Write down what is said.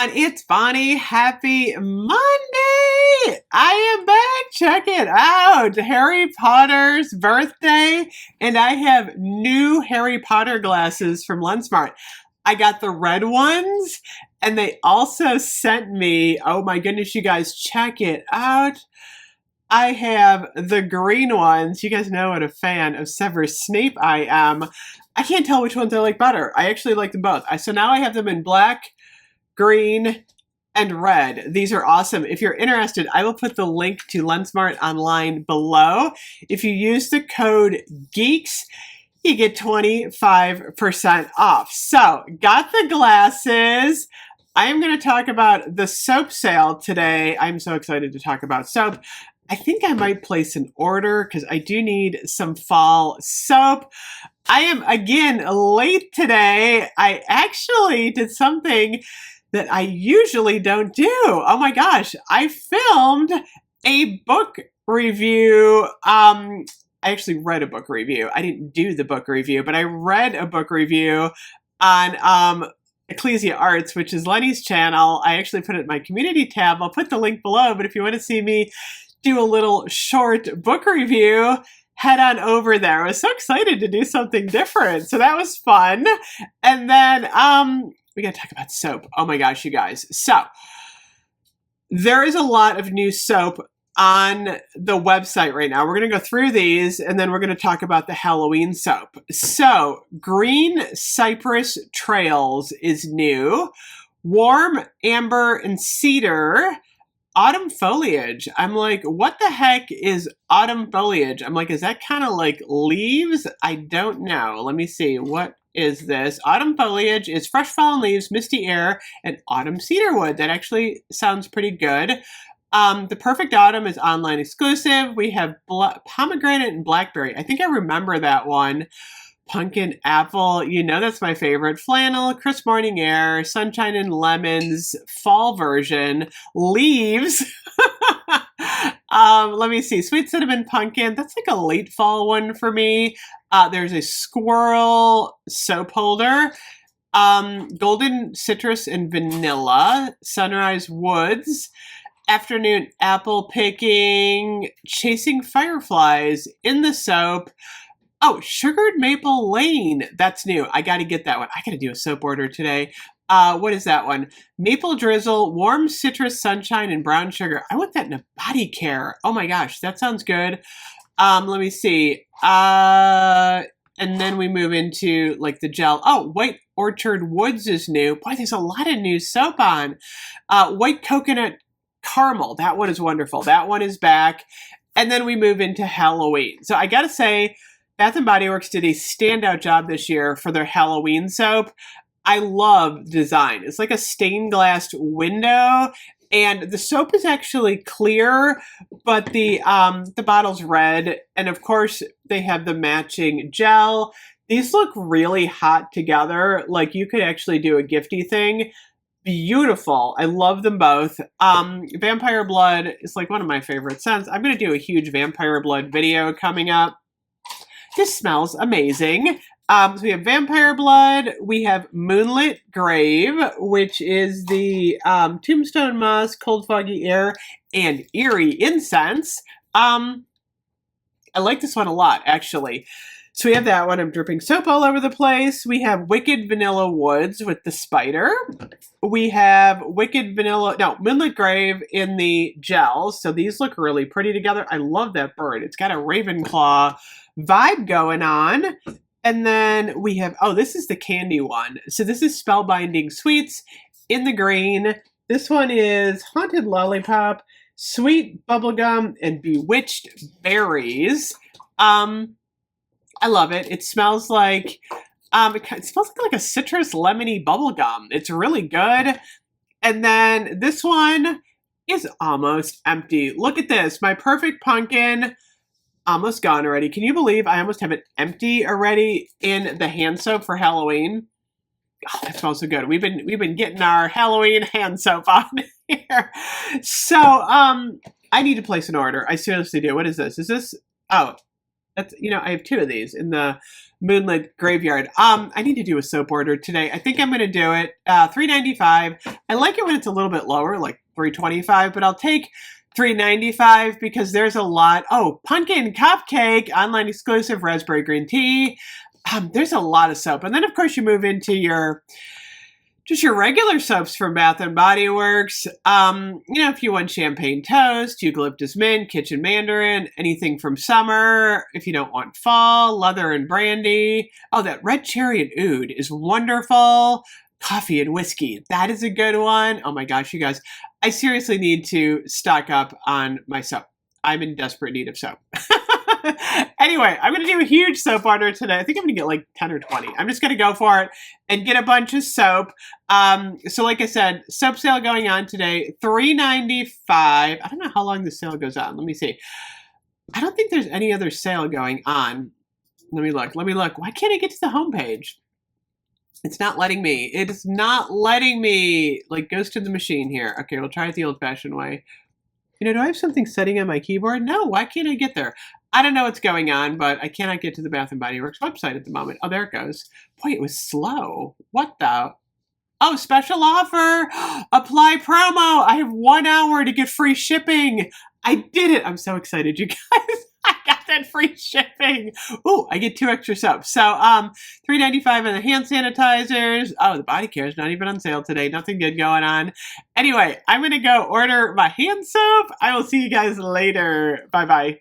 And it's Bonnie. Happy Monday! I am back. Check it out. Harry Potter's birthday, and I have new Harry Potter glasses from Lensmart. I got the red ones, and they also sent me, oh my goodness, you guys, check it out. I have the green ones. You guys know what a fan of Severus Snape I am. I can't tell which ones I like better. I actually like them both. So now I have them in black, green, and red. These are awesome. If you're interested, I will put the link to Lensmart online below. If you use the code GEEKS, you get 25% off. So, got the glasses. I am going to talk about the soap sale today. I'm so excited to talk about soap. I think I might place an order because I do need some fall soap. I am again late today. I actually did something that I usually don't do. Oh my gosh, I filmed a book review. I actually read a book review. I didn't do the book review, but I read a book review on Ecclesia Arts, which is Lenny's channel. I actually put it in my community tab. I'll put the link below, but if you want to see me do a little short book review, head on over there. I was so excited to do something different. So that was fun. And then we got to talk about soap. Oh my gosh, you guys. So there is a lot of new soap on the website right now. We're going to go through these and then we're going to talk about the Halloween soap. So Green Cypress Trails is new. Warm Amber and Cedar. Autumn foliage. I'm like, what the heck is autumn foliage? I'm like, is that kind of like leaves? I don't know. Let me see. What is this? Autumn foliage is fresh fallen leaves, misty air, and autumn cedarwood. That actually sounds pretty good. The Perfect Autumn is online exclusive. We have pomegranate and blackberry. I think I remember that one. Pumpkin apple, you know that's my favorite. Flannel, crisp morning air, sunshine and lemons, fall version, leaves. Let me see, sweet cinnamon pumpkin. That's like a late fall one for me. There's a squirrel soap holder. Golden citrus and vanilla, sunrise woods. Afternoon apple picking, chasing fireflies in the soap. Oh, Sugared Maple Lane. That's new. I got to get that one. I got to do a soap order today. What is that one? Maple Drizzle, Warm Citrus Sunshine, and Brown Sugar. I want that in a body care. Oh my gosh, that sounds good. Let me see. And then we move into like the gel. Oh, White Orchard Woods is new. Boy, there's a lot of new soap on. White Coconut Caramel. That one is wonderful. That one is back. And then we move into Halloween. So I got to say, Bath & Body Works did a standout job this year for their Halloween soap. I love design. It's like a stained glass window, and the soap is actually clear, but the bottle's red, and of course they have the matching gel. These look really hot together. Like you could actually do a gifty thing. Beautiful. I love them both. Vampire Blood is like one of my favorite scents. I'm going to do a huge Vampire Blood video coming up. This smells amazing. So we have Vampire Blood. We have Moonlit Grave, which is the Tombstone Moss, Cold Foggy Air, and Eerie Incense. I like this one a lot, actually. So we have that one. I'm dripping soap all over the place. We have Wicked Vanilla Woods with the spider. We have Moonlit Grave in the gels. So these look really pretty together. I love that bird. It's got a Ravenclaw vibe going on. And then we have, this is the candy one. So this is Spellbinding Sweets in the green. This one is Haunted Lollipop, Sweet Bubblegum, and Bewitched Berries. I love it. It smells like, it smells like a citrus lemony bubblegum. It's really good. And then this one is almost empty. Look at this. My Perfect Pumpkin, almost gone already. Can you believe I almost have it empty already in the hand soap for Halloween? Oh, that smells so good. We've been getting our Halloween hand soap on here. So, I need to place an order. I seriously do. What is this? Is this, that's, I have two of these in the Moonlit Graveyard. I need to do a soap order today. I think I'm going to do it. $3.95. I like it when it's a little bit lower, like $3.25, but I'll take $3.95 because there's a lot. Oh, Pumpkin Cupcake, online exclusive raspberry green tea. There's a lot of soap. And then, of course, you move into your regular soaps from Bath and Body Works. If you want champagne toast, eucalyptus mint, kitchen mandarin, anything from summer. If you don't want fall, leather and brandy. Oh, that red cherry and oud is wonderful. Coffee and whiskey. That is a good one. Oh my gosh, you guys. I seriously need to stock up on my soap. I'm in desperate need of soap. Anyway, I'm going to do a huge soap order today. I think I'm going to get like 10 or 20. I'm just going to go for it and get a bunch of soap. So like I said, soap sale going on today, $3.95. I don't know how long the sale goes on. Let me see. I don't think there's any other sale going on. Let me look. Why can't I get to the homepage? It's not letting me. It is not letting me. Like, goes to the machine here. Okay, we'll try it the old-fashioned way. Do I have something setting on my keyboard? No, why can't I get there? I don't know what's going on, but I cannot get to the Bath & Body Works website at the moment. Oh, there it goes. Boy, it was slow. What the? Oh, special offer. Apply promo. I have 1 hour to get free shipping. I did it. I'm so excited, you guys. I got that free shipping. Ooh, I get 2 extra soaps. So, $3.95 on the hand sanitizers. Oh, the body care is not even on sale today. Nothing good going on. Anyway, I'm going to go order my hand soap. I will see you guys later. Bye-bye.